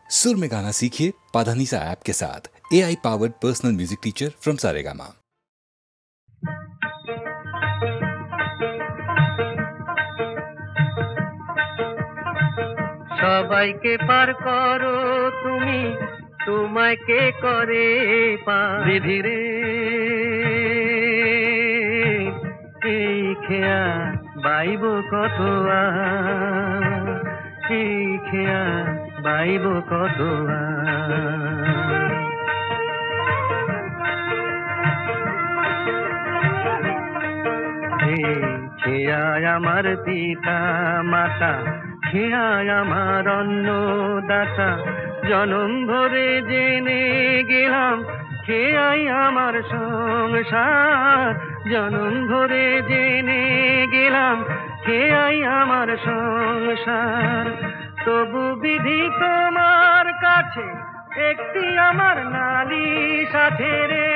सुर में गाना सीखिए पाधानीसा ऐप के साथ। AI powered personal music teacher from Saregama. সবাইকে পার করো তুমি, তোমায় কে করে পার ধীরে এই খেয়া বাইব কত এই খেয়া বাইব কত খেয়ায় আমার পিতা মাতা, খেয়ায় আমার অন্নদাতা, জনম ভরে জেনে গেলাম খেয়াই আমার সংসার। জনম ভরে জেনে গেলাম খেয়াই আমার সংসার। তবু বিধি তোমার কাছে একটি আমার নালিশ আছে রে,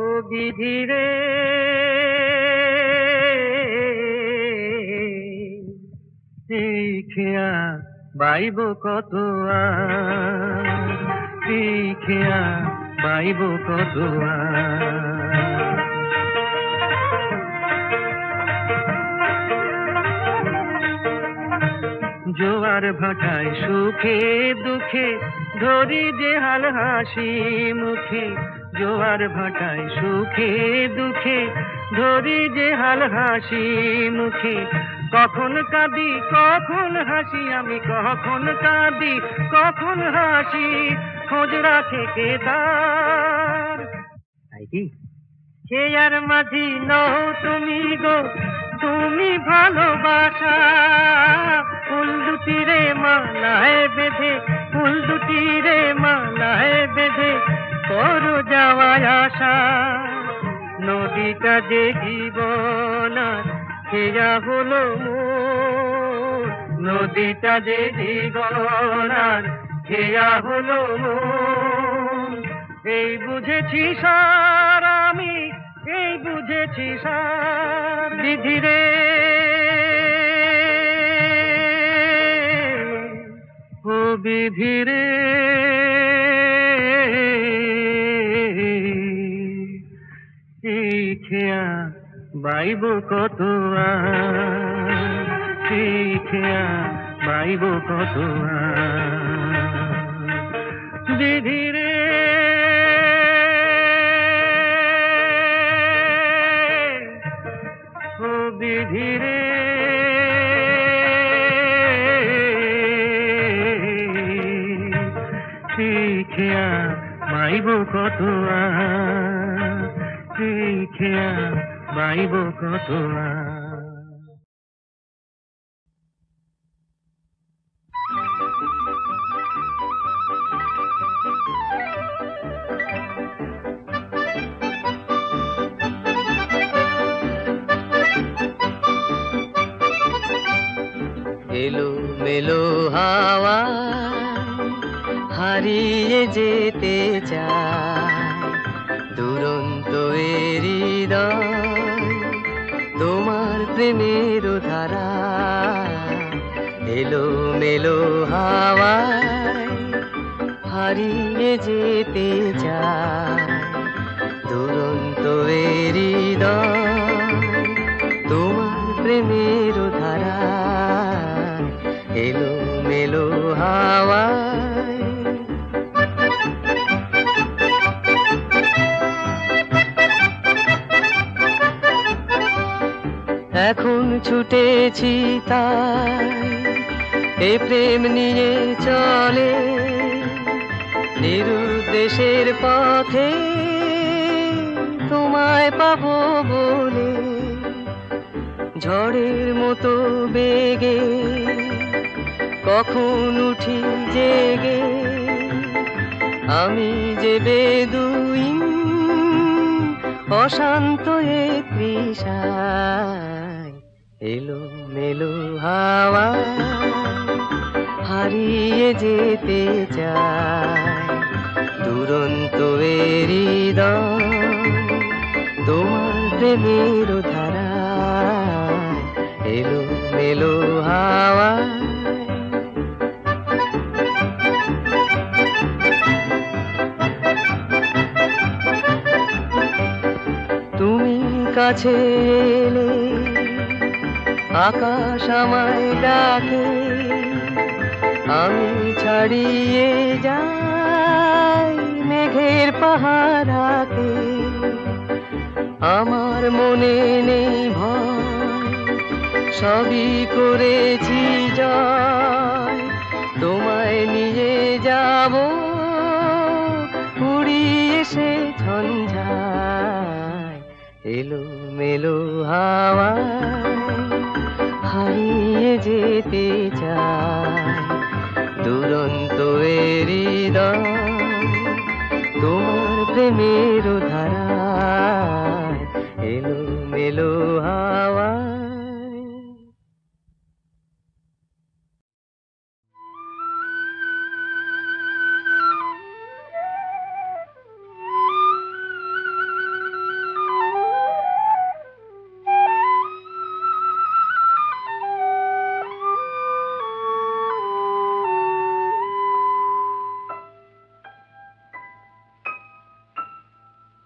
ও বিধি রে এই খেয়া বাইব কত এই খেয়া বাইব কত জোয়ার ভাটায় সুখে দুঃখে ধরি যে হাল হাসি মুখে। জোয়ার ভাটায় সুখে দুঃখে ধরি যে হাল হাসি মুখে। কখন কাঁদি কখন হাসি আমি, কখন কাঁদি কখন হাসি, খোঁজ রাখে কে তার। খেয়ার মাঝি নও তুমি গো, তুমি ভালোবাসা। ফুল দুটি রে মালায় বেঁধে, ফুল দুটি রে মালায় বেঁধে করো যাওয়ায় আশা। নদীটা যে জীবন খেয়া হলো মোর, নদীটা যে জীবন খেয়া হলো মোর। এই বুঝেছি সার আমি, এই বুঝেছি সার বিধি রে ও বিধি রে এই খেয়া বাইব কত এই খেয়া বাইব কত বিধি রে ও বিধি রে এই খেয়া বাইব কত এই খেয়া বাইব কত এলো মেলো হাওয়া হারিয়ে যেতে চায় দুরন্ত হৃদয় তোমার প্রেমের ধারা। এলো মেলো হাওয়ায় হারিয়ে যেতে চায় দুরন্ত হৃদয় তোমার প্রেমের ধারা। এলো মেলো হাওয়ায় এখন ছুটেছি তাই এ প্রেম নিয়ে চলে নিরুদ্দেশের পথে তোমায় পাবো বলে। ঝড়ের মতো বেগে কখন উঠি জেগে আমি যে বেদুইন অশান্ত এ তৃষায়। এলো মেলো হাওয়া হারিয়ে যেতে চায় দুরন্ত হৃদয় তোমার প্রেমের ধারা। এলো মেলো হাওয়া কাছে এলে আকাশ আমায় ডাকে, আমি ছাড়িয়ে যাই মেঘের পাহাড়াকে। আমার মনে নেই ভয়, সবই করেছি জয়, তোমায় নিয়ে যাব উড়িয়ে সে ঝঞ্ঝায়। এলো মেলো হাওয়ায় হারিয়ে যেতে চায় দুরন্ত হৃদয়, তোমার প্রেমের ধারায় এলো মেলো হাওয়ায়।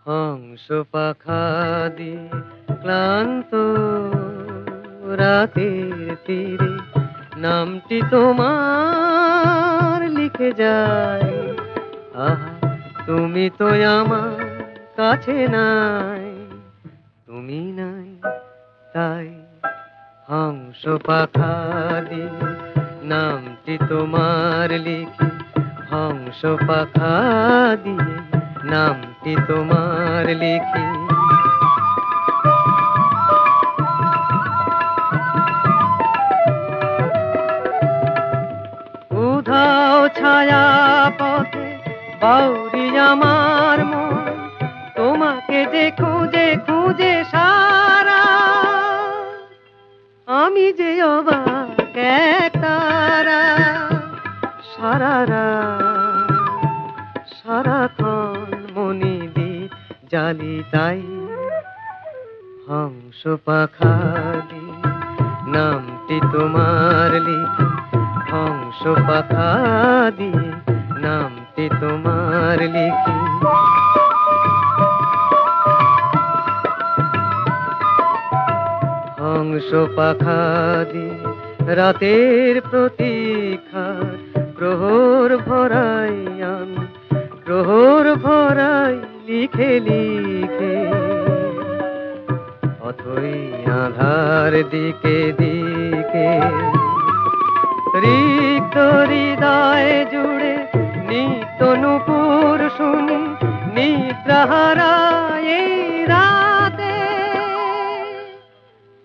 হংস পাখা দিয়ে ক্লান্ত রাতের তীরে নামটি তোমার লিখে যায়। আহা তুমি তো আমার কাছে নাই, তুমি নাই তাই হংস পাখা দিয়ে নামটি তোমার লিখে, হংস পাখা দিয়ে নামটি তোমার লিখি। উধাও ছায়া পথে বাউরি আমার মন, তোমাকে যে খুঁজে খুঁজে সারা, আমি যে অবাক এক তারা। সারা রাত সারাক্ষণ মনি দি জালি তাই হংস পাখা দি নামটি তোমার লিখি, হংস পাখা দিয়ে নামটি তোমার লিখি। হংস পাখা দিয়ে রাতের প্রতীক্ষার প্রহর ভরাই আমি, প্রহর ভরাই লিখে লিখে। অথই আধার দিকে দিকে রিক্ত হৃদয় জুড়ে নিত্য নূপুর শুনি নিদ্রাহারা এই রাতে।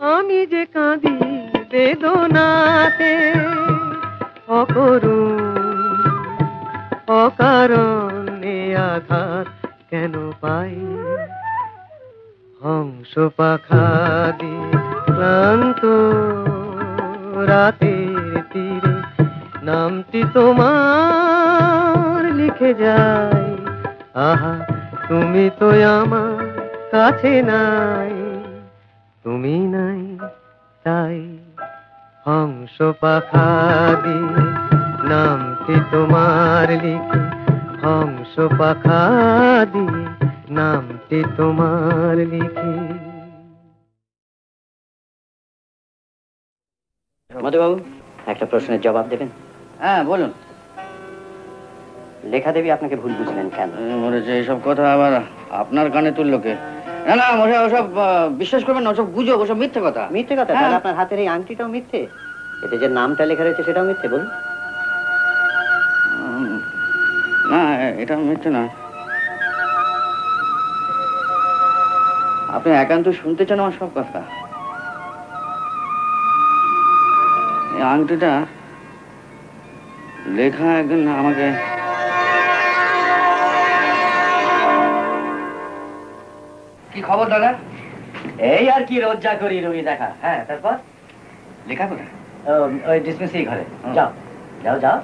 আমি যে কাঁদি বেদনাতে অকরুণ অকারণে আঘাত কেন পাই। হংস পাখা দিয়ে ক্লান্ত রাতের তীরে নামটি তোমার লিখে যাই। আহা তুমি তো আমার কাছে নাই, তুমি নাই তাই হংস পাখা দিয়ে নামটি তোমার লিখে, হংস পাখা দিয়ে নামটি তোমার লিখে। মধুবাবু, একটা প্রশ্নের জবাব দেবেন? হ্যাঁ বলুন। লেখা দেবী আপনাকে ভুল বুঝলেন কেন? মনে হচ্ছে এইসব কথা আবার আপনার কানে তুললো কে? না না মনে ওসব বিশ্বাস করবেন না, ওসব গুজব, ওসব মিথ্যে কথা। মিথ্যে কথা? তাহলে আপনার হাতের এই আংটিটাও মিথ্যে, এতে যে নামটা লেখা রয়েছে সেটাও মিথ্যে। বলুন। না এটা মিথ্যে না। আপনি একান্ত শুনতে চান আমার সব কথা। এই আংটিটা লেখা একদিন আমাকে কি খবর দাদা? এই আর কি, রোজ যা করি রুগী দেখা। হ্যাঁ তারপর লেখা কোথায়? ওই ডিসমিসিং ঘরে। যাও যাও যাও।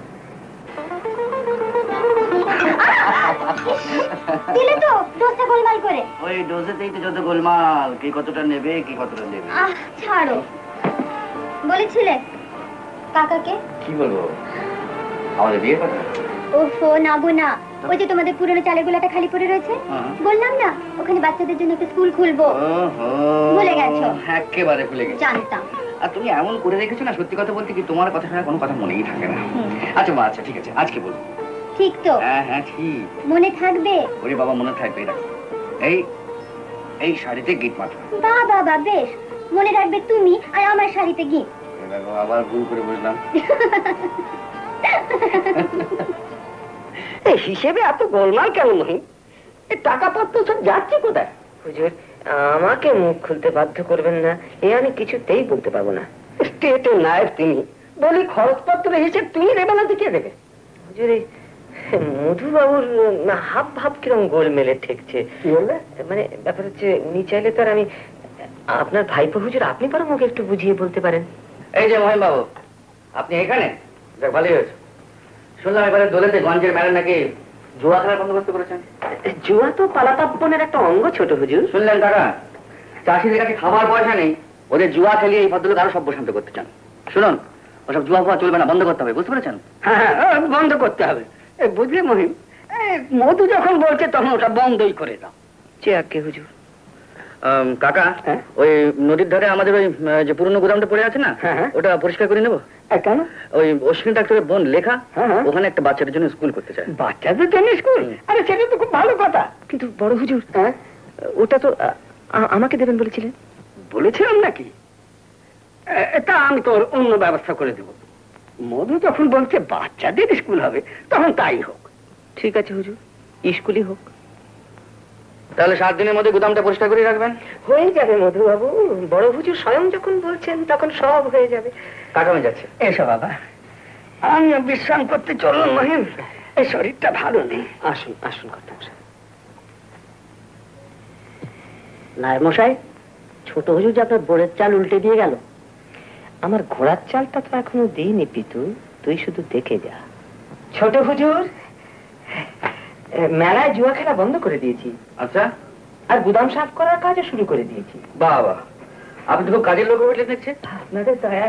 দিলে তো ডোজটা গোলমাল করে। ওই ডোজেতেই তো যত গোলমাল, কে কতটা নেবে কে কতটা নেবে। ছাড়ো। বলেছিলে কাকাকে? কি বলবো, আমাদের বিয়ের কথা? ওফো নাবো না, ওই যে তোমাদের পুরনো চালের গোলাটা খালি পড়ে রয়েছে, বললাম না ওখানে বাচ্চাদের জন্য একটা স্কুল খুলবো। ভুলে গেছো? একেবারে ভুলে গেছি। জানতাম। আর তুমি এমন করে রেখেছো না, সত্যি কথা বলতে কি তোমার কথা শোনা কোনো কথা মনেই থাকে না। আচ্ছা মা, আচ্ছা ঠিক আছে, আজকে বলবো। ঠিক তো? হ্যাঁ হ্যাঁ ঠিক। মনে থাকবে? ওরে বাবা, মনে থাকবে। রাখো, এই শাড়িতে গিট মাত্র। বাবা বেশ, মনে রাখবে তুমি আর আমার শাড়িতে গিট। আবার ভুল করে বুঝলাম। হিসেবে এত গোলমাল কেন মহিম? টাকা পত্র সব যাচ্ছে কোথায়? হুজুর, আমাকে মুখ খুলতে বাধ্য করবেন না, এ আমি কিছুতেই বলতে পারবো না। স্টেটের নায়ক তিনি, বলি খরচপত্র হিসেব তুমি দেবে না তো কে দেবে? হুজুর, এই মধুবাবুর হাব ভাব কিরম গোল মেলে ঠেকছে। কি বলবে? মানে ব্যাপার হচ্ছে, উনি চাইলে তো আর আমি আপনার ভাইপো হুজুর, আপনি পারো মুখে একটু বুঝিয়ে বলতে পারেন। এই যে মহিম বাবু, আপনি এখানে? যাক, ভালোই হয়েছে। শুনলাম এবারে দোলেতে গঞ্জের মেলা নাকি জুয়া খেলার বন্দোবস্ত করেছেন। জুয়া তো পালাতাপনের একটা অঙ্গ ছোট হুজুর। শুনলেন কাকা, চাষিদের কাছে খাবার পয়সা নেই, ওদের জুয়া খেলিয়ে এই ভদ্রলোক আরো সব শান্ত করতে চান। শুনুন, ওসব জুয়া ফুয়া চলবে না, বন্ধ করতে হবে, বুঝতে পেরেছেন? হ্যাঁ, বন্ধ করতে হবে। বুঝলে মহিম, মধু যখন বলছে তখন ওটা বন্ধই করে দাও। চেয়ারকে হুজুর। কাকা, ওই নদীর ধারে আমাদের ওই যে পুরনো গোদামটা পড়ে আছে না, ওটা পরিষ্কার করে নেবো। কেন? ওই অশ্বিনী ডাক্তারের বোন লেখা ওখানে একটা বাচ্চাদের জন্য স্কুল করতে চায়। বাচ্চাদের জন্য স্কুল? আরে সেটা তো খুব ভালো কথা। কিন্তু বড় হুজুর, ওটা তো আমাকে দেবেন বলেছিলেন। বলেছিলাম নাকি? এটা আমি তোর অন্য ব্যবস্থা করে দেব। মধু যখন বলছে বাচ্চাদের স্কুল হবে, তখন তাই হোক। ঠিক আছে হুজুর, স্কুলই হোক। তাহলে 7 দিনের মধ্যে গোদামটা পরিষ্কার করে রাখবেন। হয়ে যাবে মধুবাবু, বড় হুজুর স্বয়ং যখন বলছেন তখন সব হয়ে যাবে। কাকামে যাচ্ছে। এসো বাবা, আমি বিশ্রাম করতে চলুন মহিম, এই শরীরটা ভালো নেই। আসুন আসুন কথা নায়েব মশাই, ছোট হুজুর যে আপনার বোরের চাল উল্টে দিয়ে গেল। আমার ঘোড়ার চালটা তো এখনো দিইনি পিতু, তুই শুধু দেখে যা। ছোট হুজুর, মেলায় জুয়া খেলা বন্ধ করে দিয়েছি। আচ্ছা, আর গুদাম সাফ করার কাজও শুরু করে দিয়েছি। বাবা, আপনি তো কাজের লোক হয়ে দেখছে। আপনাদের দয়া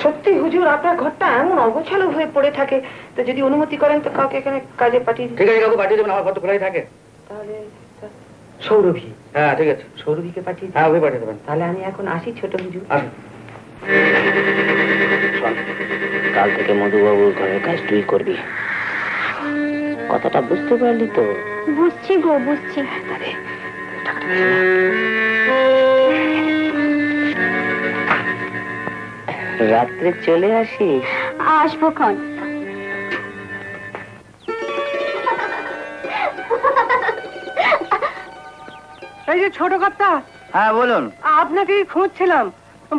সত্যি হুজুর, আপনার ঘরটা এমন অগোছালো হয়ে পড়ে থাকে, তো যদি অনুমতি করেন তো কাউকে এখানে কাজে পাঠিয়ে দিন। ঠিক আছে কাকু, পাঠিয়ে দেবেন, আমার ঘর তো খোলাই থাকে। তাহলে সৌরভী? হ্যাঁ ঠিক আছে, সৌরভীকে পাঠিয়ে দিন। হ্যাঁ ওই পাঠিয়ে দেবেন। তাহলে আমি এখন আসি ছোট হুজুর। আসুন। কাল থেকে মধুবাবুর ঘরের কাজ তুই করবি, কথাটা বুঝতে পারলি তো? বুঝছি গো, বুঝছি। রাত্রে চলে আসিস। আসবো ক্ষণ। এই যে ছোট কর্তা। হ্যাঁ বলুন। আপনাকেই খুঁজছিলাম।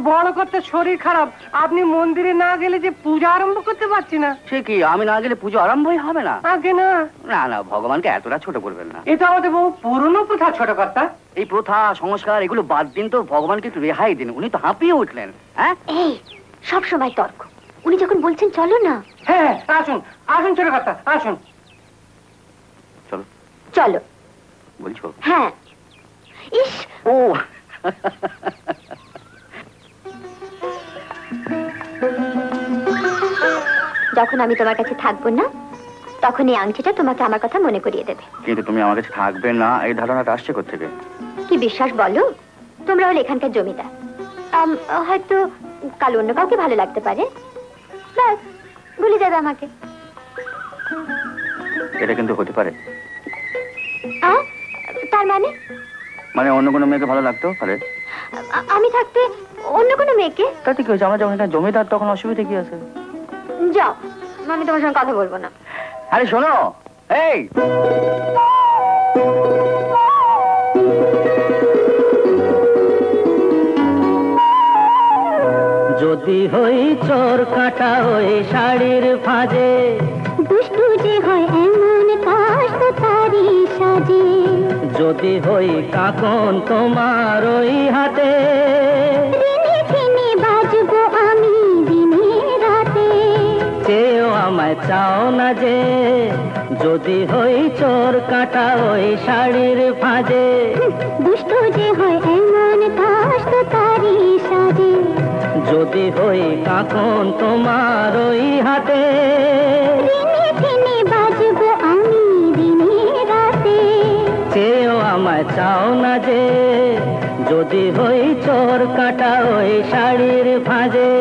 বড় কর্তার শরীর খারাপ, আপনি মন্দিরে না গেলে যে পূজা আরম্ভ করতে পারছি না। সে কি, আমি না গেলে পুজো আরম্ভই হবে না? আগে না। না না, ভগবানকে এতটা ছোট করবেন না। এটা আমাদের বহু পুরনো প্রথা ছোট কর্তা। এই প্রথা সংস্কার এগুলো বাদ দিন তো, ভগবানকে একটু রেহাই দিন। উনি তো হাঁপিয়ে উঠলেন। হ্যাঁ, এই সব সময় তর্ক, উনি যখন বলছেন চলো না। হ্যাঁ আসুন আসুন ছোট কর্তা, আসুন। চলো চলো বলছো? হ্যাঁ। ইস, ও যখন আমি তোমার কাছে থাকবো না, তখন এই আংটিটা তোমাকে আমার কথা মনে করিয়ে দেবে। কিন্তু তুমি আমার কাছে থাকবে না, এই ধারণাটা আসছে কোত্থেকে? কি বিশ্বাস বলো? তোমরা হলে এখানকার জমিদার, হয়তো কাল অন্য কাউকে ভালো লাগতে পারে, ব্যাস ভুলে যাবে আমাকে। এটা কিন্তু হতে পারে। তার মানে? মানে অন্য কোনো মেয়েকে ভালো লাগতেও পারে। আমি থাকতে অন্য কোনো মেয়েকে? তাতে কি হয়েছে, আমরা যখন এটা জমিদার তখন অসুবিধা কি আছে? যাও, আমি তোমার সঙ্গে কথা বলবো না। আরে শোনো, এই যদি হই চোর কাটা ওই শাড়ির ফাজে, দুষ্টু যে হয় এমন কাজ তো তারই সাজে। যদি হই কাকন তোমার ওই হাতে, দিনে দিনে বাজবো আমি দিনে রাতে। কেউ আমায় চাও না যে, যদি হই চোর কাটা ওই শাড়ির ফাজে। দুষ্টু যে হয় এমন কাজ তো তারই সাজে। যদি হই কাকন তোমার ওই হাতে, দিনে দিনে চাও না যে, যদি হই চোর কাটা ওই শাড়ির ভাঁজে।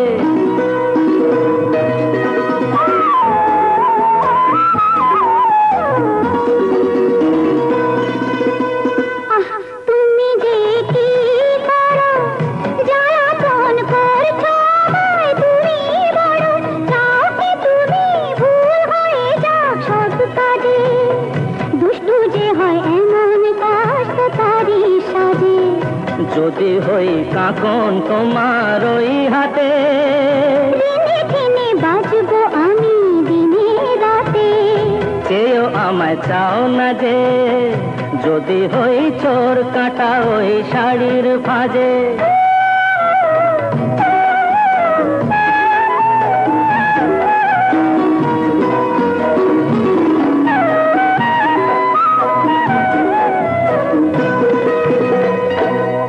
যদি হই কাকন তোমার ওই হাতে, বাজবো আমি দিনে রাতে। চেয়েও আমায় চাও না যে, যদি হই চোর কাটা ওই শাড়ির ভাঁজে।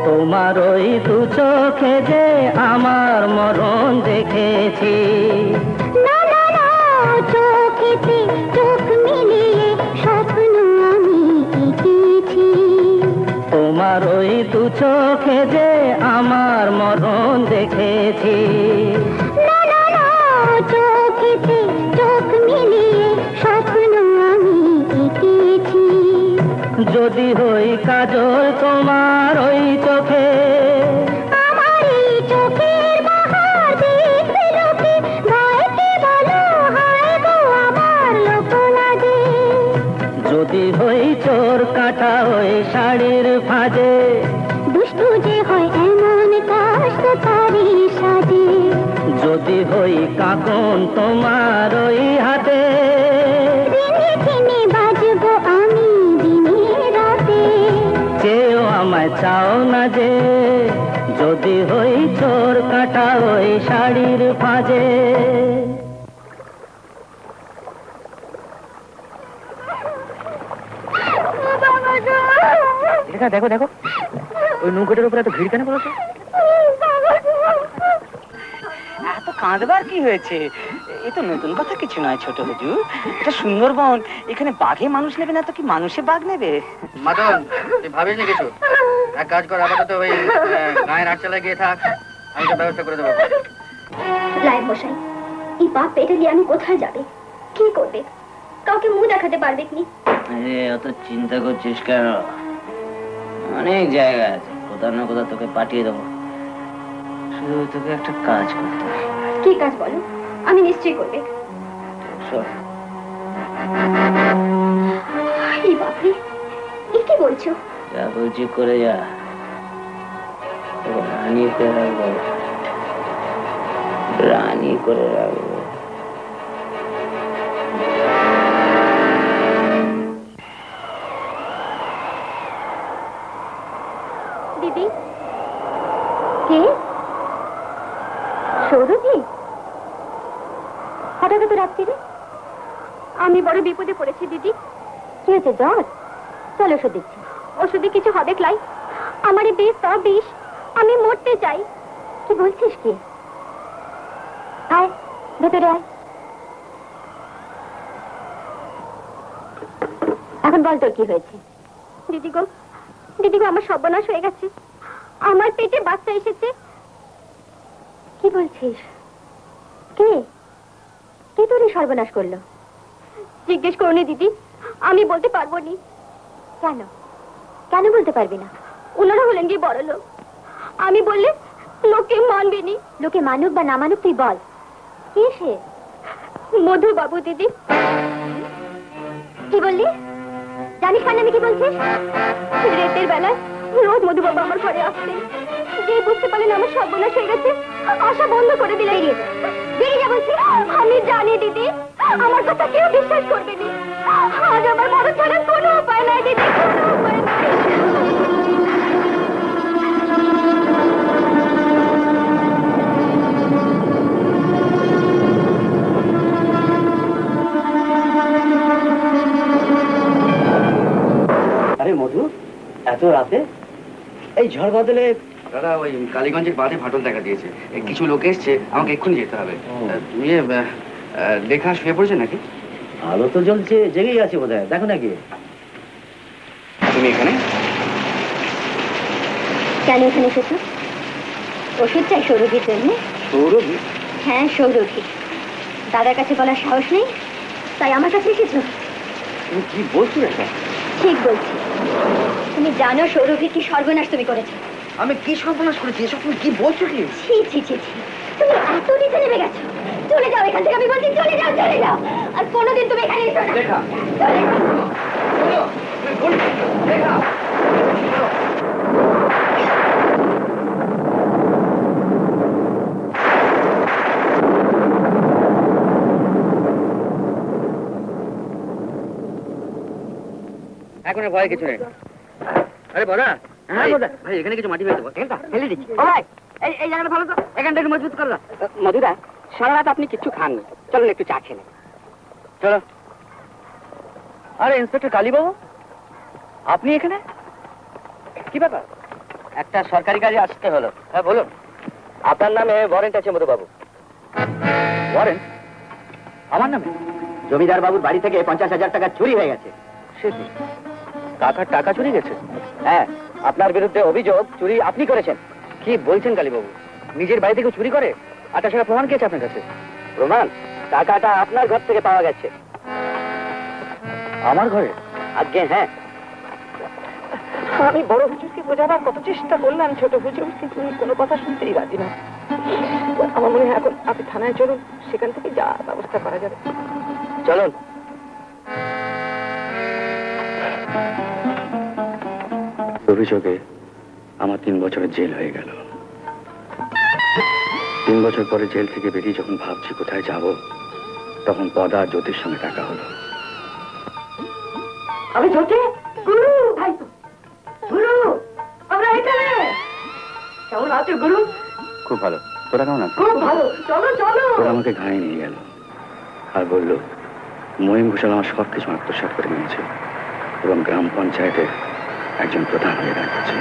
তোমার ওই দু চোখে যে আমার মরণ দেখেছি, না না না চোখেতে চোখ মিলিয়ে স্বপ্ন আমি এঁকেছি। তোমার ওই দু চোখে যে আমার মরণ দেখেছি, না না না চোখেতে চোখ মিলিয়ে স্বপ্ন আমি এঁকেছি। যদি হই কাজল তোমার ওই চোখে, আমার এই চোখের বাহার দেখবে লোকে, গাইতে বলো হায় গো আমার লোক লাগে। যদি হই চোর কাটা ওই শাড়ির ভাঁজে, দুষ্টু যে হয় এমন কাষ্ট তারি সাজে। যদি হই কাকন তোমার ওই হাতে, বাজবো আমি দিনে রাতে। চেয়েও আমায় চাও না যে, যদি হই চোর কাটা ওই শাড়ির ভাঁজে। দেখো দেখো ওই নৌকোটার উপরে এত ভিড় কেন বলতো? এত কাঁদবার কি হয়েছে? এ তো নতুন কথা কিছু নয় ছোট হুজুর, এটা সুন্দরবন, এখানে বাঘে মানুষ নেবে না তো কি মানুষে বাঘ নেবে? মাদন, তুই ভাবিস নি কিছু? এক কাজ কর, আপাতত ওই গায়ের আটচালায় গিয়ে থাক, আমি তো ব্যবস্থা করে দেবো। লাইভ মশাই, এই বাপ পেটে নিয়ে আমি কোথায় যাবে, কি করবে, কাউকে মুখ দেখাতে পারবে কি? আরে অত চিন্তা করছিস কেন? অনেক জায়গা আছে, কোথাও না কোথাও তোকে পাঠিয়ে দেবো। শুধু তোকে একটা কাজ করতে হবে। কি কাজ বলো? আমি নিশ্চয়ই করবে। এই বাপরে, এ কি বলছো? যা বলছি করে যা, রানী করে রাখবো, রানী করে রাখবো। দিদি কে? সৌরভী? হঠাৎ তো রাত্রিরে? আমি বড় বিপদে পড়েছি দিদি। কি হয়েছে, জ্বর? চল ওষুধ দিচ্ছি। ওষুধে কিছু হবে ক্লাই? আমার এই বিষ সব বিষ, আমি মরতে চাই। কি বলছিস কি? আয় ভেতরে আয়। এখন বল তোর কি হয়েছে? দিদি গো, দিদি গো, আমার সর্বনাশ হয়ে গেছে, আমার পেটে বাচ্চা এসেছে। কি বলছিস? কে কে তোর সর্বনাশ করলো? জিজ্ঞেস করুন দিদি, আমি বলতে পারবো নি। কেন কেন বলতে পারবি না? ওনারা হলেন গিয়ে বড় লোক, আমি বললে লোকে মানবে নি। লোকে মানুক বা না মানুক তুই বল। কে সে? মধু বাবু দিদি। কি বললি? জানিস কেন আমি কি বলছিস? রাতের বেলায় রোজ মধুবাবু আমার ঘরে আসতেন, যে বুঝতে পারলেন আমার সর্বনাশ হয়ে গেছে, আশা বন্ধ করে দিলে। বেরিয়ে যা বলছি। আমি জানি দিদি, আমার কথা কেউ বিশ্বাস করবে না। আজ আমার বড় ছাড়া কোনো উপায় নাই দিদি, কোনো উপায় নাই। আরে মধু, এত রাতে এই ঝড় বদলে? দাদা ওই কালীগঞ্জের বাঁধে ফাটল দেখা দিয়েছে, কিছু লোক এসছে, আমাকে এক্ষুনি যেতে হবে। তুমি লেখা শুয়ে পড়েছে নাকি? আলো তো জ্বলছে, জেগেই আছে বোধ হয়, দেখো নাকি? তুমি এখানে? কেন এখানে এসেছো? ওষুধ চাই সৌরভীর জন্য। সৌরভী? হ্যাঁ, সৌরভী। দাদার কাছে বলার সাহস নেই, তাই আমার কাছে এসেছো। তুমি কি বলছো রেখা? ঠিক বলছি। তুমি জানো সৌরভীর কি সর্বনাশ তুমি করেছো? আমি কি সর্বনাশ করেছি? এসব তুমি কি বলছো কি? ছি ছি ছি ছি, তুমি এত নিচে নেমে গেছো। চলে যাও এখান থেকে, আমি বলছি চলে যাও, চলে যাও। আর কোনোদিন তুমি এখানে এসো না। রেখা, চলে যাও। রেখা, এখন আর ভয় কিছু নেই। আরে বড়া, হ্যাঁ বড়া, ভাই এখানে কিছু মাটি ফেলে দেবো। ফেলে দিচ্ছি। ও ভাই, এই জায়গাটা ভালো তো, এখানটা একটু মজবুত করো। মধুদা, সারা রাত আপনি কিচ্ছু খাননি, চলুন একটু চা খেলেন। চলো। আরে ইন্সপেক্টর কালীবাবু, আপনি এখানে? কি ব্যাপার? একটা সরকারি কাজে আসতে হলো। হ্যাঁ বলুন। আপনার নামে ওয়ারেন্ট আছে মধুবাবু। ওয়ারেন্ট? আমার নামে? জমিদার বাবুর বাড়ি থেকে 50,000 টাকা চুরি হয়ে গেছে। সে কি? কাকার টাকা চুরি গেছে? হ্যাঁ, আপনার বিরুদ্ধে অভিযোগ চুরি আপনি করেছেন। কি বলছেন কালীবাবু? নিজের বাড়ি থেকে চুরি করে? আর তাছাড়া প্রমাণ কি আছে আপনার কাছে? প্রমাণ? টাকাটা আপনার ঘর থেকে পাওয়া গেছে। আমার ঘরে? আজ্ঞে হ্যাঁ। আমি বড় হুজুরকে বোঝাবার কত চেষ্টা করলাম, ছোট হুজুর, কিন্তু উনি কোনো কথা শুনতেই রাজি না। আমার মনে হয় এখন আপনি থানায় চলুন, সেখান থেকে যা ব্যবস্থা করা যাবে। চলুন। অভিযোগে আমার 3 বছরের জেল হয়ে গেল। 3 বছর পরে জেল থেকে বেরিয়ে যখন ভাবছি কোথায় যাব, তখন পদা আর জ্যোতির সঙ্গে দেখা হলো। আমি ছোটে গুরু ভাই, গুরু আমরা এখানে। কেমন আছো গুরু? খুব ভালো। তোরা কেমন আছিস? খুব ভালো, চলো চলো। তোরা আমাকে ঘায়ে নিয়ে গেল আর বলল মহিম ঘোষাল আমার সবকিছু আত্মসাৎ করে নিয়েছে এবং গ্রাম পঞ্চায়েতের একজন প্রধান হয়ে দাঁড়িয়েছে।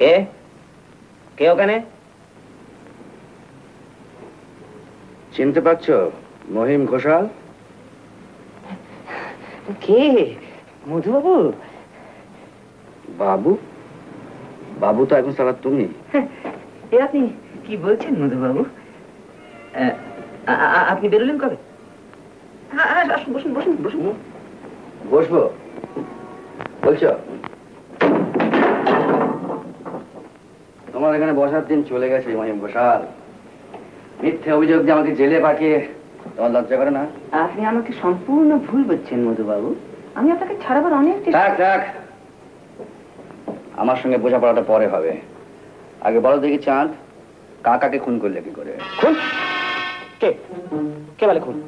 কে কে ওখানে? চিনতে পারছো মহিম ঘোষাল? কে? মধুবাবু? বাবু? বাবু তো এখন সারা তুমি। এ আপনি কি বলছেন মধুবাবু? আপনি বেরোলেন কবে? আসুন, বসুন বসুন বসুন। বসবো বলছো? তোমার এখানে বসার দিন চলে গেছে মহিম ঘোষাল। মিথ্যে অভিযোগ দিয়ে আমাকে জেলে পাঠিয়ে তোমার লজ্জা করে না? আপনি আমাকে সম্পূর্ণ ভুল বলছেন মধুবাবু। আমি আপনাকে ছাড়াবার অনেক থাক থাক, আমার সঙ্গে বোঝাপড়াটা পরে হবে। আগে বলো দেখি চাঁদ, কাকাকে খুন করলে কি করে? খুন? কে কে বলে খুন?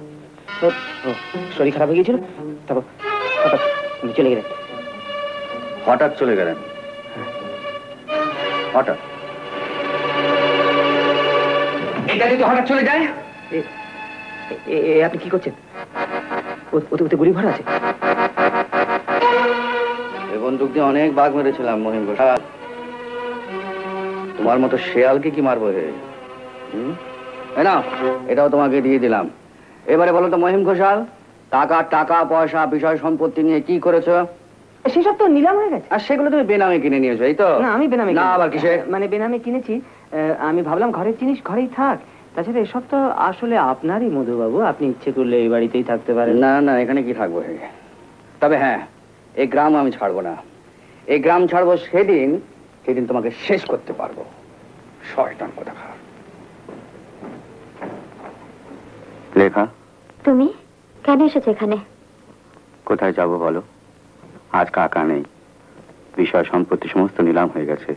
শরীর খারাপ হয়ে গিয়েছিল, তারপর হঠাৎ উনি চলে গেলেন। হঠাৎ চলে গেলেন? হঠাৎ? এটা যদি হঠাৎ চলে যায়? আপনি কি করছেন? ওতে গুলি ভরা আছে। এ বন্দুক দিয়ে অনেক বাঘ মেরেছিলাম মহিম ঘোষাল। তোমার মতো শেয়ালকে কি মারবো হে? না, এটাও তোমাকে দিয়ে দিলাম। এবারে বলো তো মহিম ঘোষাল, টাকা পয়সা বিষয় সম্পত্তি নিয়ে কি করেছো? সেসব তো নিলাম হয়ে গেছে। আর সেগুলো তুমি বেনামে কিনে নিয়েছো, এই তো? না, আমি বেনামে না, আবার কিসে? মানে বেনামে কিনেছি। আমি ভাবলাম ঘরের জিনিস ঘরেই থাক। তাছাড়া এসব তো আসলে আপনারই মধুবাবু, আপনি ইচ্ছে করলে এই বাড়িতেই থাকতে পারেন। না না, এখানে কি থাকবো হে? তবে হ্যাঁ, এই গ্রাম আমি ছাড়বো না। এই গ্রাম ছাড়বো সেদিন তোমাকে শেষ করতে পারবো। শয়তান কোথাকার। লেখা, তুমি কেন এসেছো এখানে? কোথায় যাব বলো? আজ কাকা নেই, বিষয় সম্পত্তি সমস্ত নিলাম হয়ে গেছে।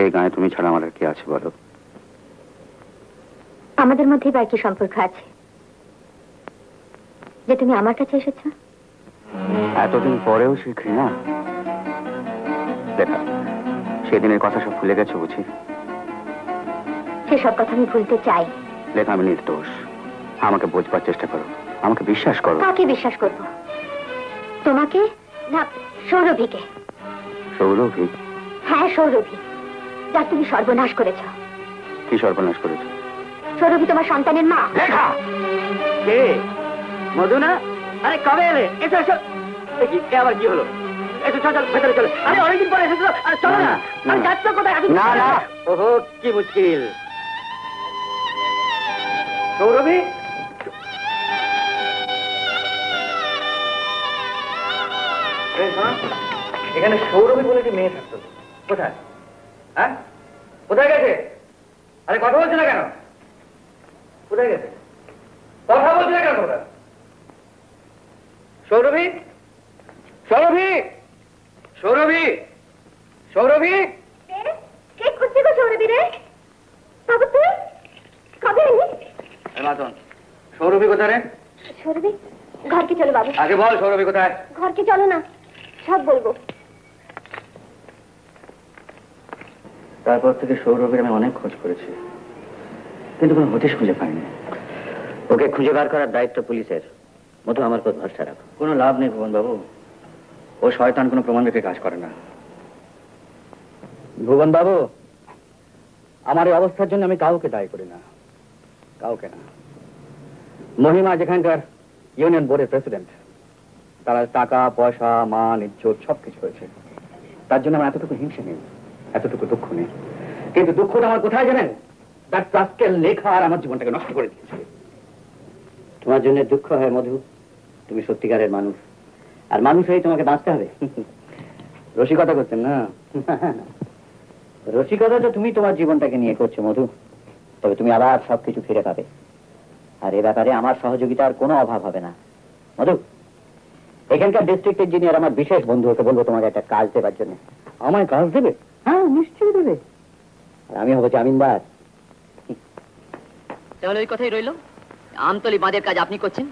এই গায়ে তুমি ছাড়া আমার আর কি আছে বলো? আমাদের মধ্যে বা কি সম্পর্ক আছে যে তুমি আমার কাছে এসেছো? এতদিন পরেও সে ঘৃণা? লেখা, সেদিনের কথা সব ভুলে গেছো বুঝি? সেসব কথা আমি ভুলতে চাই। লেখা, আমি নির্দোষ। আমাকে বোঝবার চেষ্টা করো, আমাকে বিশ্বাস করো। কাকে বিশ্বাস করব? তোমাকে না সৌরভীকে? সৌরভী? হ্যাঁ, সৌরভী, যার তুমি সর্বনাশ করেছো। কি সর্বনাশ করেছো? সৌরভী তোমার সন্তানের মা। কে? মধু না? আরে কবে এলে? এসো এসো। এ আবার কি হলো? এসো, চল চল ভেতরে চলো। আরে অনেকদিন পরে এসেছো, চলো না। আরে যাচ্ছ কোথায়? না না, ওহো কি মুশকিল। সৌরভী, এখানে সৌরভী বলে কি মেয়ে থাকতো? কোথায়? হ্যাঁ, কোথায় গেছে? আরে কথা বলছে না কেন? কোথায় গেছে? কথা বলছে না কেন তোমরা? সৌরভী, সৌরভী, সৌরভী, সৌরভী। কে খুঁজছে গো সৌরভী রে? বাবু তুই কবে এলি? মাতন, সৌরভী কোথায় রে? সৌরভী ঘরকে চলো বাবু। আগে বল সৌরভী কোথায়? ঘরকে চলো না, সব বলবো। তারপর থেকে সৌরভীর আমি অনেক খোঁজ করেছি, কিন্তু কোনো হদিশ খুঁজে পাইনি। ওকে খুঁজে বার করার দায়িত্ব পুলিশের। মধু আমার উপর ভরসা রাখো। কোনো লাভ নেই ভুবন বাবু, ও শয়তান কোনো প্রমাণ রেখে কাজ করে না। ভুবন বাবু, আমার এই অবস্থার জন্য আমি কাউকে দায়ী করি না, কাউকে না। মহিমা যেখানকার ইউনিয়ন বোর্ডের প্রেসিডেন্ট, তারা টাকা পয়সা মান ইজ্জত সবকিছু হয়েছে, তার জন্য আমার এতটুকু হিংসে নেই, এতটুকু দুঃখ নেই। কিন্তু দুঃখটা আমার কোথায় জানেন? তার প্রাস্কের লেখা আর আমার জীবনটাকে নষ্ট করে দিয়েছে। তোমার জন্য দুঃখ হয় মধু, তুমি সত্যিকারের মানুষ, আর মানুষ হয়ে তোমাকে বাঁচতে হবে। রসিকতা করছেন না? রসিকতা তো তুমি তোমার জীবনটাকে নিয়ে করছো মধু, তবে তুমি আবার সবকিছু ফিরে পাবে। আর এ ব্যাপারে আমার সহযোগিতার কোনো অভাব হবে না মধু। এখানকার ডিস্ট্রিক্ট ইঞ্জিনিয়ার আমার বিশেষ বন্ধু, ওকে বলবো তোমাকে একটা কাজ দেবার জন্য। আমায় কাজ দেবে? হ্যাঁ নিশ্চয়ই দেবে। আর আমি হবো জামিনদার। তাহলে ওই কথাই রইল, আমতলি বাঁধের কাজ আপনি করছেন?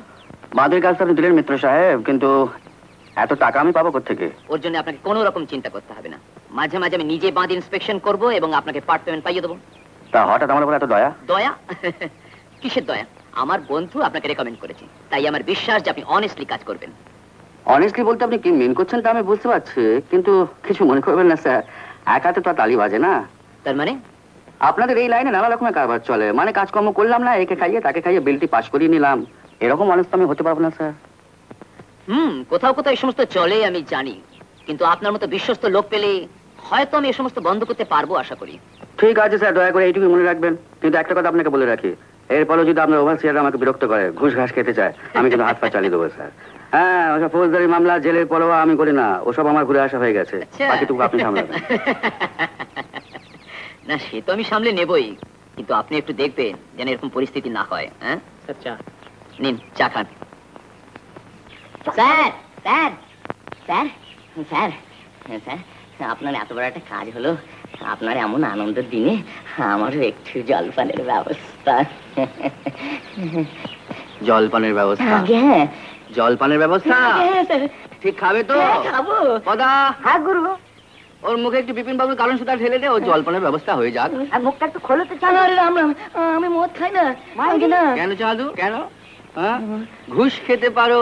বাঁধের কাজ আপনি দিলেন মিত্র সাহেব, কিন্তু এত টাকা আমি পাবো কোত্থেকে? ওর জন্য আপনাকে কোনো রকম চিন্তা করতে হবে না। মাঝে মাঝে আমি নিজে বাঁধ ইন্সপেকশন করব এবং আপনাকে পার্ট পেমেন্ট পাইয়ে দেবো। তা হঠাৎ আমার উপর এত দয়া? দয়া? কিসের দয়া? আমার বন্ধু আপনাকে রেকমেন্ড করেছে, তাই আমার বিশ্বাস যে আপনি অনেস্টলি কাজ করবেন। অনেস্টলি বলতে আপনি কি মেন করছেন তা আমি বুঝতে পারছি, কিন্তু কিছু মনে করবেন না স্যার, এক হাতে তো আর তালি বাজে না। তার মানে? আপনাদের এই লাইনে নানা রকমের কারবার চলে, মানে কাজকর্ম করলাম না, একে খাইয়ে তাকে খাইয়ে বিলটি পাস করিয়ে নিলাম, এরকম মানুষ তো আমি হতে পারবো না স্যার। কোথাও কোথাও এই সমস্ত চলে আমি জানি, কিন্তু আপনার মতো বিশ্বস্ত লোক পেলে হয়তো আমি এই সমস্ত বন্ধ করতে পারবো আশা করি। ঠিক আছে স্যার, দয়া করে এইটুকু মনে রাখবেন। কিন্তু একটা কথা আপনাকে বলে রাখি, এরপরে যদি আপনার ওভারসিয়ার আমাকে বিরক্ত করে, ঘুষ ঘাস খেতে চায়, আমি কিন্তু হাত পা চালিয়ে দেবো স্যার। হ্যাঁ, ওসব ফৌজদারি মামলা জেলের পরোয়া আমি করি না, ওসব আমার ঘুরে আসা হয়ে গেছে, বাকিটুকু আপনি সামলাবেন। না সে তো আমি সামলে নেবই, কিন্তু আপনি একটু দেখবেন যেন এরকম পরিস্থিতি না হয়। হ্যাঁ নিন চা খান। Sir sir sir sir sir, আপনার এত বড় একটা কাজ হলো, আপনার এমন আনন্দের দিনে আমার একটু জলপানের ব্যবস্থা। জলপানের ব্যবস্থা? হ্যাঁ জলপানের ব্যবস্থা? ঠিক খাবে তো? খাবো। কথা? হ্যাঁ গুরু। ওর মুখে একটু বিপিন বাবুর কারণ সুতা ঢেলে দে, ও জলপানের ব্যবস্থা হয়ে যাক। মুখটা একটু খোলো তো। চালু আমি মদ খাই না। কেন চাঁদু, কেন? ঘুষ খেতে পারো,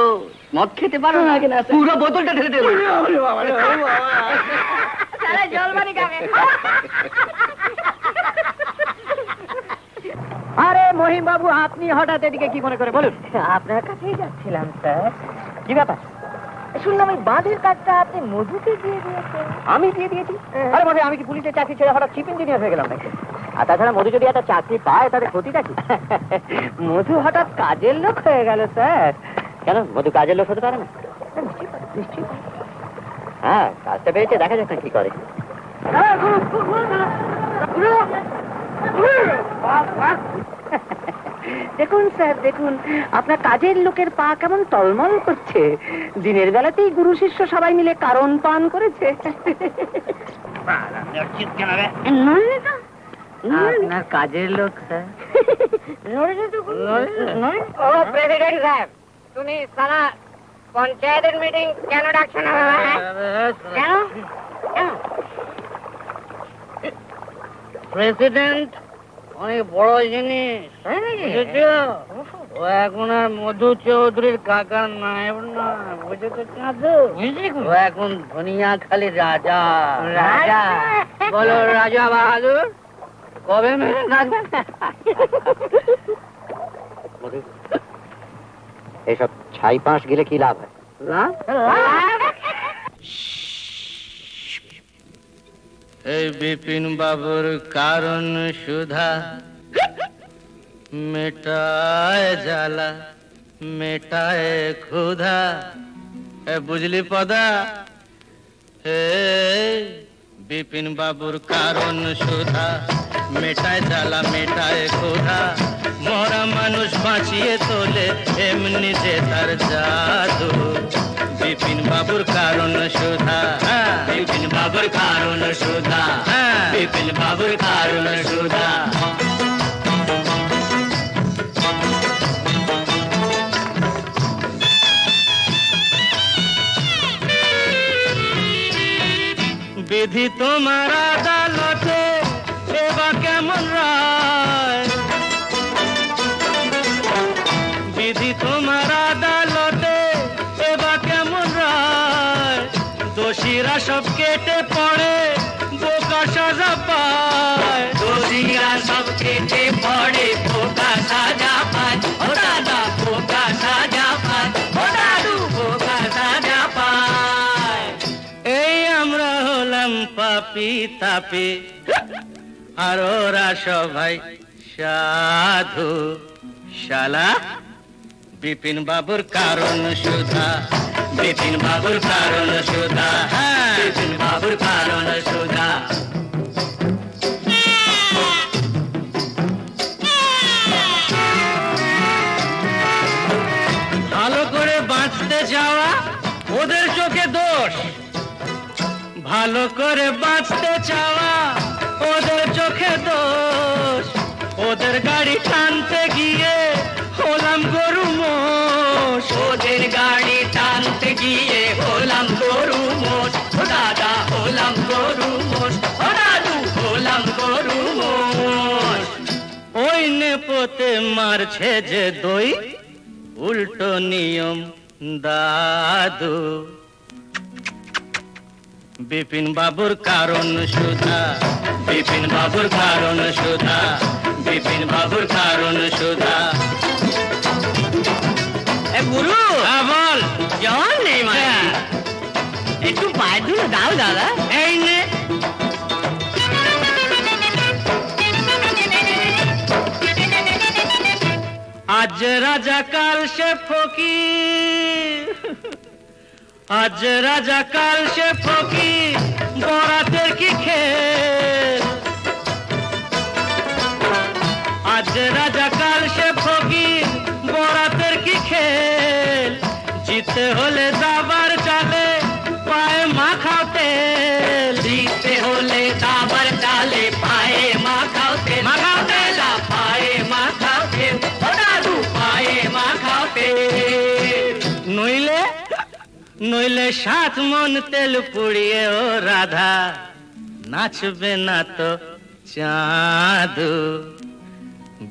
মদ খেতে পারো না? পুরো বোতলটা ঢেলে দেবো। আরে মহিম বাবু, আপনি হঠাৎ এদিকে কি মনে করে বলুন? আপনার কাছেই যাচ্ছিলাম স্যার। কি ব্যাপার? শুনলাম ওই বাঁধের কাজটা আপনি মধুকে দিয়ে দিয়েছেন। আমি দিয়ে দিয়েছি? আরে মধু, আমি কি পুলিশের চাকরি ছেড়ে হঠাৎ চিফ ইঞ্জিনিয়ার হয়ে গেলাম নাকি? আর তাছাড়া মধু যদি একটা চাকরি পায় তাহলে ক্ষতিটা কি? মধু হঠাৎ কাজের লোক হয়ে গেল স্যার। কেন, মধু কাজের লোক হতে পারে না? নিশ্চয়ই। হ্যাঁ, কাজটা পেয়েছে, দেখা যাক না কি করে। দেখুন স্যার, দেখুন আপনার কাজের লোকের পা কেমন টলমল করছে। দিনের বেলাতেই গুরু শিষ্য সবাই মিলে কারণ পান করেছে। আপনার কাজের লোক স্যার। প্রেসিডেন্ট সাহেব, তুমি সারা পঞ্চায়েতের মিটিং কেন ডাকছো না? কেন? প্রেসিডেন্ট অনেক বড় জিনিস, ও এখন আর মধু চৌধুরীর কাকার নায়েব না, বুঝেছো চাঁদু? ও এখন ধনিয়াখালি রাজা। রাজা বলো, রাজা বাহাদুর কবে মেরে রাখবেন? এইসব ছাই পাঁশ গেলে কি লাভ হয়? এই বিপিন বাবুর কারণ সুধা মেটায় জ্বালা মেটায় ক্ষুধা। বুঝলি পদা? বিপিন বাবুর কারণ সুধা মেটায় জ্বালা মেটায় ক্ষুধা। মরা মানুষ বাঁচিয়ে তোলে এমনি যে তার জাদু। বিপিন বাবুর কারণ সুধা, বিপিন বাবুর কারণ সুধা, বিপিন বাবুর কারণ সুধা। বিধি তোমার আদালতে এবার কেমন রায়? বিধি তোমার আদালতে এবার কেমন রায়? দোষীরা সব কেটে পড়ে বোকা সাজা পায়। দোষীরা সব কেটে পড়ে বোকা সাজা পায়। ও দাদা বোকা সাজা পায়, ও দাদু বোকা সাজা পায়। এই আমরা হলাম পাপি তাপি আর ওরা সবাই সাধু। শালা বিপিন বাবুর কারণ সুধা, বিপিন বাবুর কারণ সুধা, বিপিন বাবুর কারণ সুধা। ভালো করে বাঁচতে যাওয়া ওদের চোখে দোষ, ভালো করে বাঁচতে চাওয়া ওদের চোখে দোষ। ওদের গাড়ি টানতে গিয়ে হলাম গরু মোষ, ওদের গাড়ি টানতে গিয়ে হলাম গরু মোষ। ও দাদা হলাম গরু মোষ, ও দাদু হলাম গরু মোষ। ওই নেপোতে মারছে যে দই উল্টো নিয়ম দাদু। বিপিন বাবুর কারণ সুধা, বিপিন বাবুর কারণ সুধা, বিপিন বাবুর কারণ সুধা। গুরু বল জন নেই মানে একটু পায়ের ধুলো দাও দাদা। এই নে আজ রাজা কাল সে ফকির, আজ রাজা কাল সে ফকির বরাতের কি খেল। আজ রাজা কাল সে ফকির বরাতের কি খেল। জিতে হলে দাবার চালে পায়ে মাখাও তেল, জিতে হলে দাবার চালে পায়ে মাখাও তেল, মাখাও তেল পায়ে মাখাও তেল, ও দাদু পায়ে মাখাও তেল। নইলে নইলে 7 মন তেল পুড়িয়ে ও রাধা নাচবে না তো চাঁদু।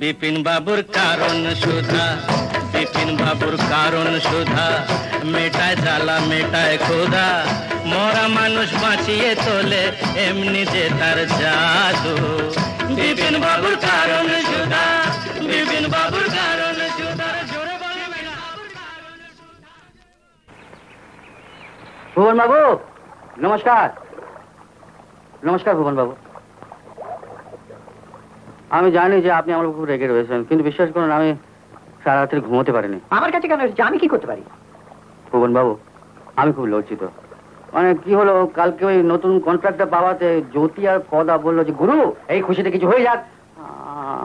বিপিন বাবুর কারণ সুধা, বিপিন বাবুর কারণ সুধা মেটায় জ্বালা মেটায় ক্ষুধা। মরা মানুষ বাঁচিয়ে তোলে এমনি যে তার জাদু। বিপিন বাবুর কারণ সুধা, বিপিন বাবুর কারণ সুধা। জোরে বলো ভুবন বাবু নমস্কার। নমস্কার ভুবন বাবু। আমি জানি যে আপনি আমার খুব রেগে রয়েছেন, কিন্তু বিশ্বাস করুন আমি সারা রাত্রি ঘুমোতে পারিনি। আমার কাছে কেন এসেছে? আমি কি করতে পারি? ভুবন বাবু আমি খুব লজ্জিত। মানে কি হলো, কালকে ওই নতুন কন্ট্রাক্টটা পাওয়াতে জ্যোতি আর পদা বললো যে গুরু এই খুশিতে কিছু হয়ে যাক।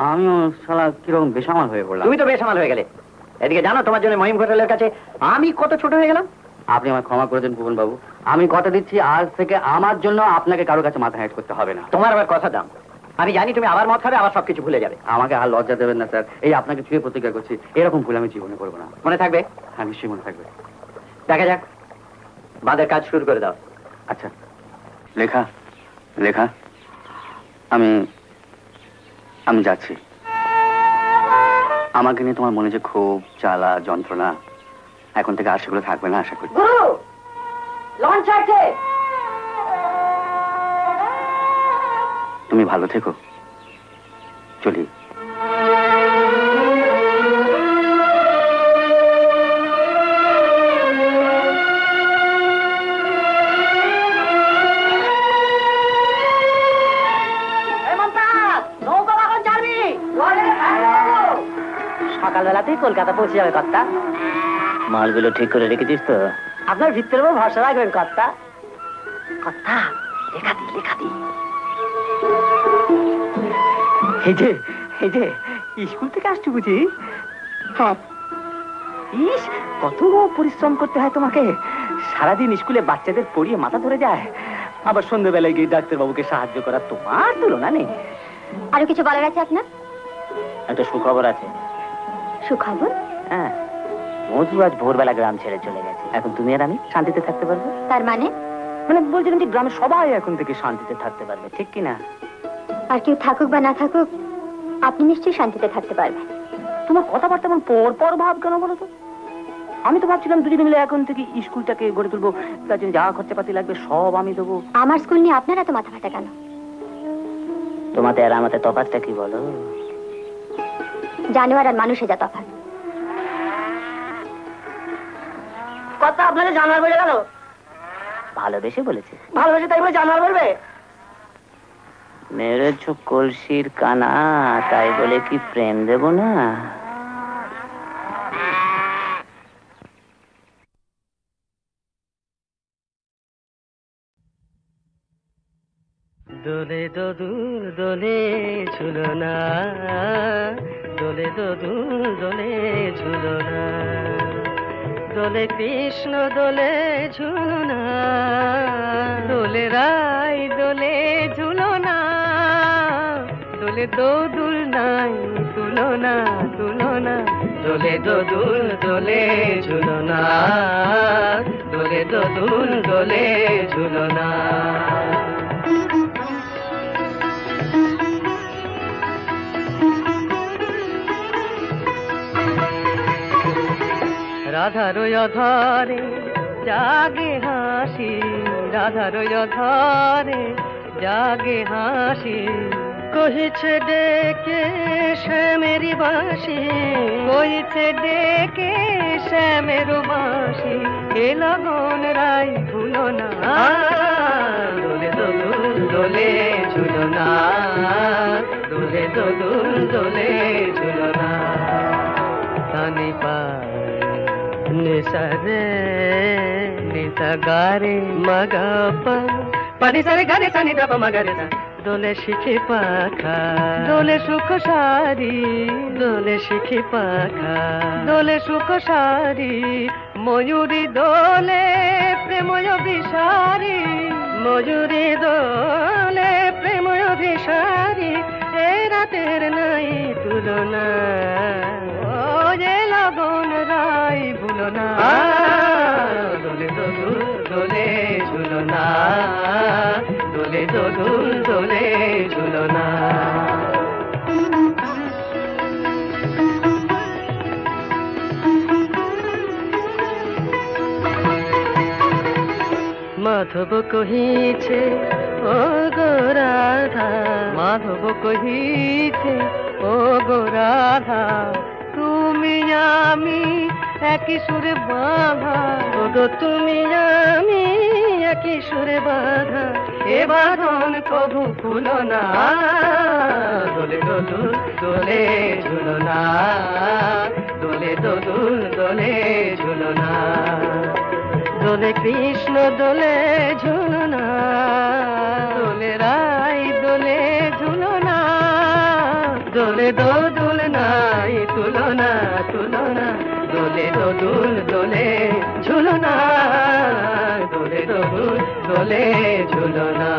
আমিও শালা কিরকম বেসামাল হয়ে পড়লাম। তুমি তো বেসামাল হয়ে গেলে। এদিকে জানো তোমার জন্য মহিম ঘোটালের কাছে আমি কত ছোট হয়ে গেলাম। আপনি আমায় ক্ষমা করে দিন ভুবন বাবু। আমি কথা দিচ্ছি আজ থেকে আমার জন্য আপনাকে কারোর কাছে মাথা হেঁট করতে হবে না। তোমার আবার কথা দাম। আমি জানি তুমি আবার মদ খাবে, আবার সবকিছু ভুলে যাবে। আমাকে আর লজ্জা দেবেন না স্যার। এই আপনাকে ছুঁয়ে প্রতিজ্ঞা করছি এরকম ভুল আমি জীবনে করবো না। মনে থাকবে? হ্যাঁ নিশ্চয়ই মনে থাকবে। দেখা যাক, বাঁধের কাজ শুরু করে দাও। আচ্ছা লেখা লেখা আমি আমি যাচ্ছি। আমাকে নিয়ে তোমার মনে যে খুব জ্বালা যন্ত্রণা এখন থেকে আর সেগুলো থাকবে না আশা করি। গুরু লঞ্চ আছে। তুমি ভালো থেকো, চলি। সকালবেলাতেই কলকাতা পৌঁছে যাবে কর্তা। মালগুলো ঠিক করে রেখেছিস তো? আপনার ভিতরে ভরসা রাখবেন কর্তা। কর্তা লেখা দি। এই যে স্কুল থেকে আসছি বুঝি? হ্যাঁ। ইস, কত পরিশ্রম করতে হয় তোমাকে। সারাদিন স্কুলে বাচ্চাদের পড়িয়ে মাথা ধরে যায়, আবার সন্ধ্যেবেলায় গিয়ে ডাক্তার বাবুকে সাহায্য করা, তোমার তুলনা নেই। আরো কিছু বলার আছে আপনার? একটা সুখবর আছে। সুখবর? হ্যাঁ, মধু আজ ভোরবেলা গ্রাম ছেড়ে চলে গেছে। এখন তুমি আর আমি শান্তিতে থাকতে পারবো। তার মানে? মানে বলছিলাম যে গ্রামে সবাই এখন থেকে শান্তিতে থাকতে পারবে, ঠিক কিনা? আর কেউ থাকুক বা না থাকুক, আপনি নিশ্চয়ই শান্তিতে থাকতে পারবেন। তোমার কথাবার্তা এমন পর ভাব কেন বলো তো? আমি তো ভাবছিলাম দুজনে মিলে এখন থেকে স্কুলটাকে গড়ে তুলবো, তার জন্য যা খরচাপাতি লাগবে সব আমি দেবো। আমার স্কুল নিয়ে আপনার এত মাথা ব্যথা কেন? তোমাতে আর আমাতে তফাৎটা কি বলো? জানোয়ার আর মানুষে যা তফাৎ। কথা আপনাকে জানোয়ার বলে গেল? ভালোবেসে বলেছে। ভালোবেসে তাই বলে জানোয়ার বলবে? মেরেছ কলসির কানা, তাই বলে কি প্রেম দেব না? দোলে দোদুল দোলে ঝুলনা, দোলে দোদুল দোলে ঝুলনা, দোলে কৃষ্ণ দোলে ঝুলনা, দোলে রাই দোলে ঝুলনা, দোলে দোদুল নাই তুলনা তুলনা, দোলে দোদুল দোলে ঝুলনা, দোলে দোদুল দোলে ঝুলনা। রাধার অধরে জাগে হাসি, রাধার অধরে জাগে হাসি, কহিছে ডেকে শ্যামের বাঁশি, কহিছে ডেকে শ্যামের বাঁশি, এ লগন রাই ভুলো না, দোলে দোদুল দোলে ঝুলনা, দোলে দোদুল দোলে ঝুলনা। তানি পা নিসা রে নিসা গারে মগা পা, পানি সারে গারে সানি দাপা মগরে সা, দোলে শিখে পাখা দোলে সুখ সারি, দোলে শিখে পাখা দোলে সুখ সারি, ময়ূরী দোলে প্রেময় বিসারি, ময়ূরী দোলে প্রেময় বিসারি, এ রাতের নাই তুলনা, ও যে লগন রাই ভুলো না, দোলে দোদুল দোলে ঝুলনা, দোলে দোদুল দোলে ঝুলনা। মাধব কহিছে ও গো রাধা, মাধব কহিছে ও গো রাধা, তুমি আমি একই সুরে বাঁধা, ও গো তুমি আমি একই সুরে বাঁধা, এ বাঁধন কবু খুলো না, দোলে দোদুল দোলে ঝুলনা, দোলে দোদুল দোলে ঝুলনা, দোলে কৃষ্ণ দোলে ঝুলনা, দোলে রাই দোলে ঝুলনা, দোলে দোদুল নাই তুলনা তুলনা, দোলে দোদুল দোলে ঝুলনা, দোলে দোদুল দোলে ঝুলনা।